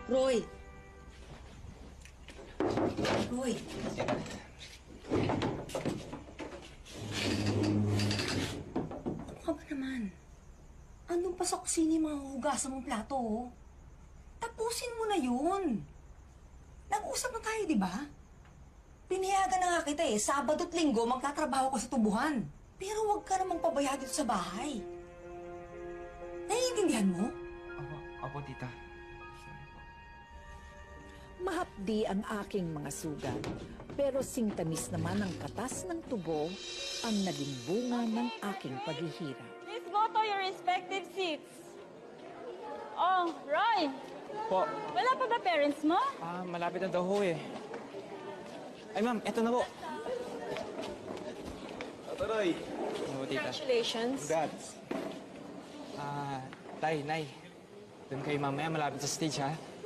Roy! Roy! Ano ka ba naman? Andun pa sa kusina yung mga hugasan mong plato, oh. Tapusin mo na yun. Nag-usap na tayo, di ba? Pinayagan na nga kita eh. Sabado at Linggo, magtatrabaho ko sa tubuhan. Pero huwag ka namang pabaya dito sa bahay. Naiintindihan mo? Opo, tita. Mahapdi ang aking mga sugat, pero singtamis naman ang katas ng tubo ang naging bunga ng aking paghihirap. Please go to your respective seats. Oh, Roy! Po, Wala pa ba parents mo? malapit na daw ho eh. Ay ma'am, eto na po. Tataray! Ano po, tita? Congratulations. Congrats. Tay, nay. Doon kayo mamaya, malapit sa stage ha.